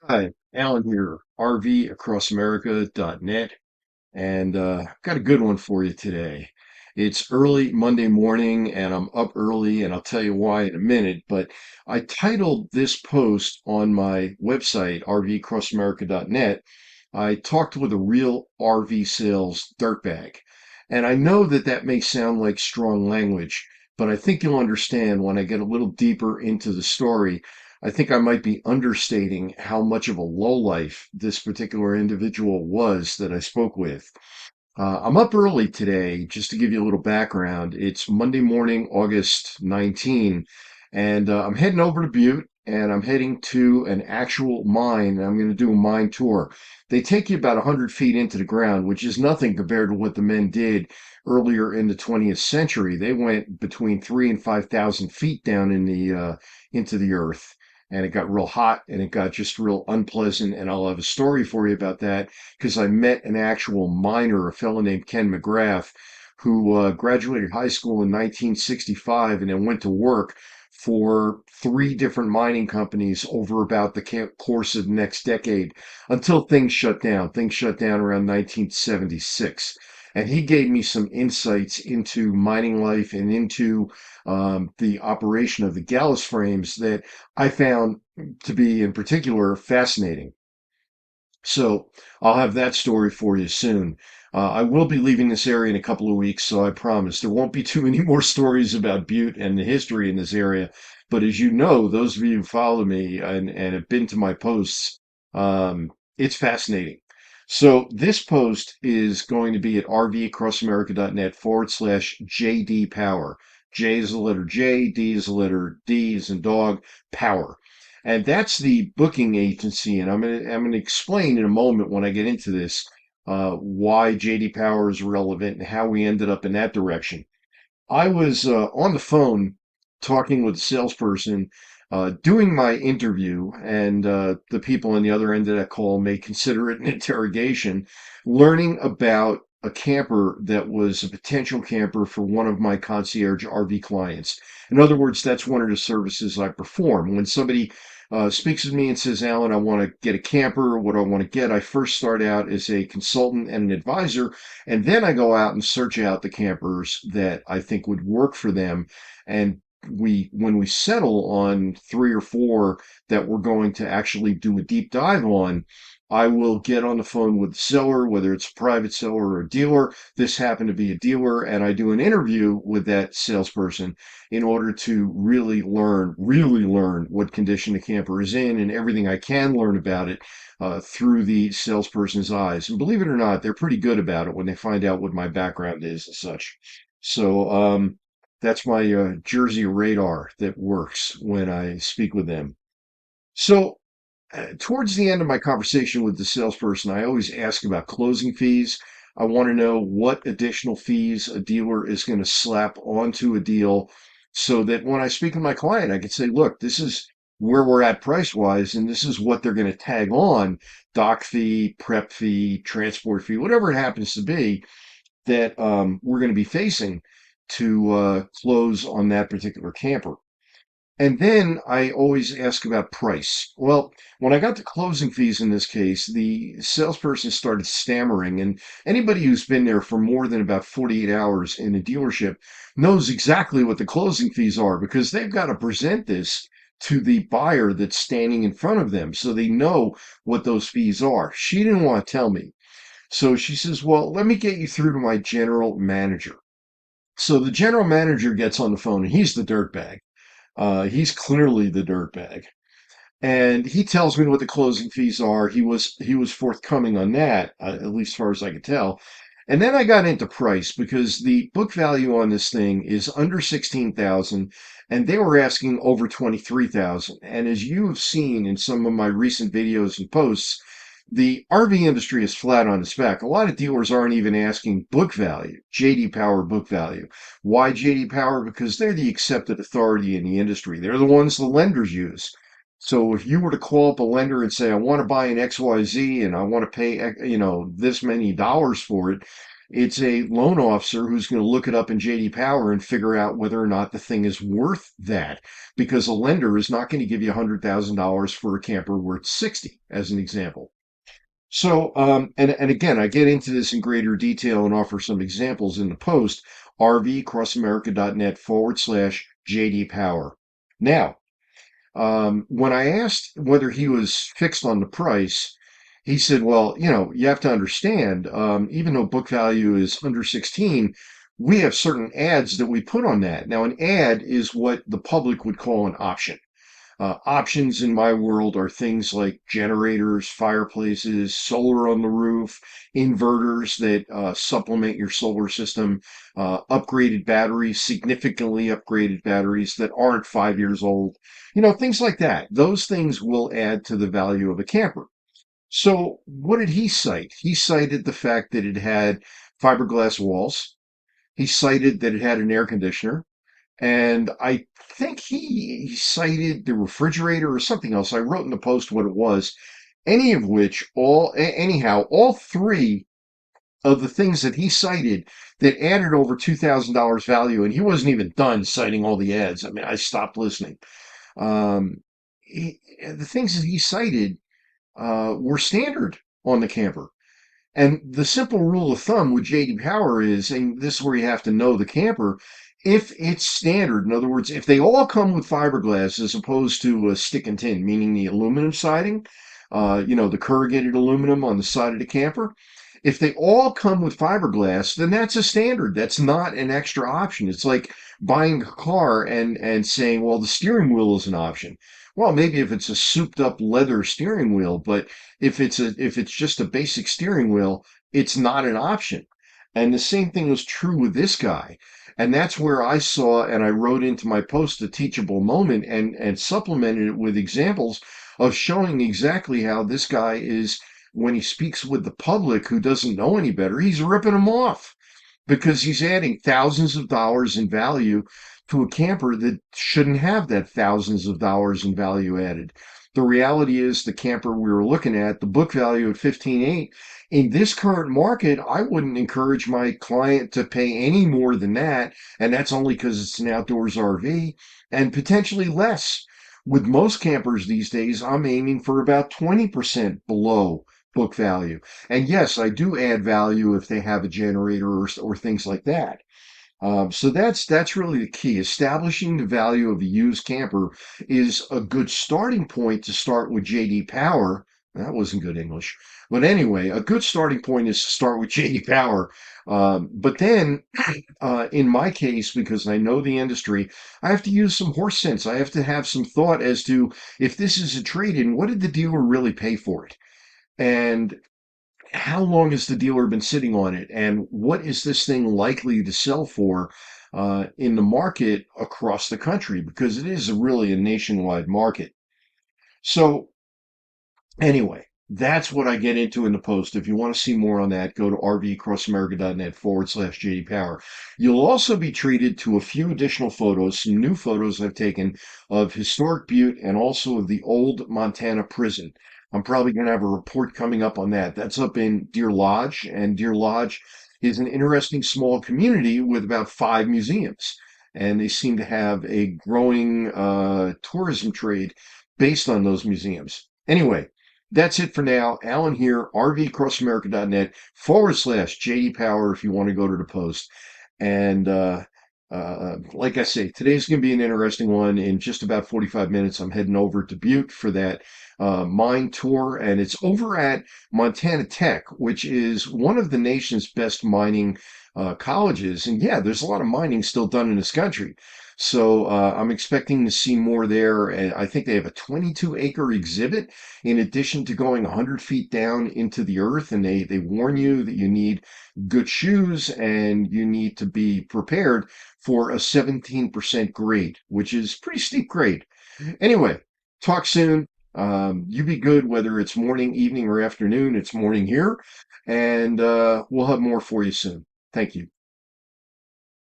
Hi, Alan here, RVacrossamerica.net, and got a good one for you today. It's early Monday morning, and I'm up early, and I'll tell you why in a minute. But I titled this post on my website, RVacrossamerica.net. I talked with a real RV sales dirtbag. And I know that that may sound like strong language, but I think you'll understand when I get a little deeper into the story. I think I might be understating how much of a lowlife this particular individual was that I spoke with. I'm up early today, just to give you a little background. It's Monday morning, August 19, and I'm heading over to Butte and I'm heading to an actual mine. And I'm going to do a mine tour. They take you about 100 feet into the ground, which is nothing compared to what the men did earlier in the 20th century. They went between 3 and 5,000 feet down in into the earth. And it got real hot and it got just real unpleasant. And I'll have a story for you about that because I met an actual miner, a fellow named Ken McGrath, who graduated high school in 1965 and then went to work for three different mining companies over about the course of the next decade until things shut down. Things shut down around 1976. And he gave me some insights into mining life and into the operation of the gallows frames that I found to be, in particular, fascinating. So I'll have that story for you soon. I will be leaving this area in a couple of weeks, so I promise there won't be too many more stories about Butte and the history in this area. But as you know, those of you who follow me and have been to my posts, it's fascinating. So this post is going to be at rvacrossamerica.net /JD Power. J is the letter J, D is the letter D is in dog, power. And that's the booking agency. And I'm gonna explain in a moment when I get into this why JD Power is relevant and how we ended up in that direction. I was on the phone talking with a salesperson, doing my interview, and the people on the other end of that call may consider it an interrogation, learning about a camper that was a potential camper for one of my concierge RV clients. In other words, that's one of the services I perform. When somebody speaks with me and says, Alan, I want to get a camper, what do I want to get? I first start out as a consultant and an advisor, and then I go out and search out the campers that I think would work for them. And when we settle on three or four that we're going to actually do a deep dive on, I will get on the phone with the seller, whether it's a private seller or a dealer. This happened to be a dealer, and I do an interview with that salesperson in order to really learn what condition the camper is in and everything I can learn about it through the salesperson's eyes. And believe it or not, they're pretty good about it when they find out what my background is and such. So that's my Jersey radar that works when I speak with them. So towards the end of my conversation with the salesperson, I always ask about closing fees. I want to know what additional fees a dealer is going to slap onto a deal so that when I speak with my client, I can say, look, this is where we're at price wise, and this is what they're going to tag on: dock fee, prep fee, transport fee, whatever it happens to be that we're going to be facing to close on that particular camper. And then I always ask about price. Well, when I got to closing fees in this case, the salesperson started stammering. And anybody who's been there for more than about 48 hours in a dealership knows exactly what the closing fees are because they've got to present this to the buyer that's standing in front of them. So they know what those fees are. She didn't want to tell me. So she says, well, let me get you through to my general manager. So the general manager gets on the phone and he's the dirtbag. He's clearly the dirtbag, and he tells me what the closing fees are. He was forthcoming on that, at least as far as I could tell. And then I got into price because the book value on this thing is under 16,000, and they were asking over 23,000. And as you have seen in some of my recent videos and posts, the RV industry is flat on its back. A lot of dealers aren't even asking book value, JD Power book value. Why JD Power? Because they're the accepted authority in the industry. They're the ones the lenders use. So if you were to call up a lender and say, I want to buy an XYZ and I want to pay, this many dollars for it, It's a loan officer who's going to look it up in JD Power and figure out whether or not the thing is worth that, because a lender is not going to give you $100,000 for a camper worth 60, as an example. So, and again, I get into this in greater detail and offer some examples in the post, rvcrossamerica.net/JD Power. Now, when I asked whether he was fixed on the price, he said, well, you have to understand, even though book value is under 16, we have certain ads that we put on that. Now, an ad is what the public would call an option. Options in my world are things like generators, fireplaces, solar on the roof, inverters that supplement your solar system, upgraded batteries, significantly upgraded batteries that aren't 5 years old, things like that. Those things will add to the value of a camper. So, what did he cite? He cited the fact that it had fiberglass walls. He cited that it had an air conditioner. And I think he cited the refrigerator or something else. I wrote in the post what it was. Any of which, anyhow, all three of the things that he cited that added over $2,000 value, and he wasn't even done citing all the ads. I mean, I stopped listening. Um, the things that he cited were standard on the camper. And the simple rule of thumb with JD Power is, and this is where you have to know the camper, if it's standard, in other words, if they all come with fiberglass as opposed to a stick and tin, meaning the aluminum siding, the corrugated aluminum on the side of the camper, if they all come with fiberglass, then that's a standard. That's not an extra option. It's like buying a car and saying, well, the steering wheel is an option. Well, maybe if it's a souped up leather steering wheel, but if it's just a basic steering wheel, it's not an option. And the same thing was true with this guy. And that's where I saw, and I wrote into my post a teachable moment and supplemented it with examples of showing exactly how this guy is, when he speaks with the public who doesn't know any better, he's ripping them off because he's adding thousands of dollars in value to a camper that shouldn't have that thousands of dollars in value added. The reality is the camper we were looking at, the book value at 15.8, in this current market, I wouldn't encourage my client to pay any more than that, and that's only because it's an outdoors RV, and potentially less. With most campers these days, I'm aiming for about 20% below book value. And yes, I do add value if they have a generator or things like that. So that's really the key. Establishing the value of a used camper is a good starting point to start with JD Power. That wasn't good English. But anyway, a good starting point is to start with JD Power. But then, in my case, because I know the industry, I have to use some horse sense. I have to have some thought as to, if this is a trade-in, what did the dealer really pay for it? And how long has the dealer been sitting on it, and what is this thing likely to sell for in the market across the country, because it is really a nationwide market. So anyway, that's what I get into in the post. If you want to see more on that, go to rvcrossamerica.net/JD Power. You'll also be treated to a few additional photos, some new photos I've taken of historic Butte and also of the old Montana prison. I'm probably going to have a report coming up on that. That's up in Deer Lodge, and Deer Lodge is an interesting small community with about 5 museums. And they seem to have a growing tourism trade based on those museums. Anyway, that's it for now. Alan here, rvcrossamerica.net/JD Power if you want to go to the post. And like I say, today's going to be an interesting one. In just about 45 minutes, I'm heading over to Butte for that mine tour. And it's over at Montana Tech, which is one of the nation's best mining colleges. And yeah, there's a lot of mining still done in this country. So I'm expecting to see more there. And I think they have a 22-acre exhibit in addition to going 100 feet down into the earth. And they warn you that you need good shoes and you need to be prepared for a 17% grade, which is pretty steep grade. Anyway, talk soon. You be good, whether it's morning, evening, or afternoon. It's morning here. And we'll have more for you soon. Thank you.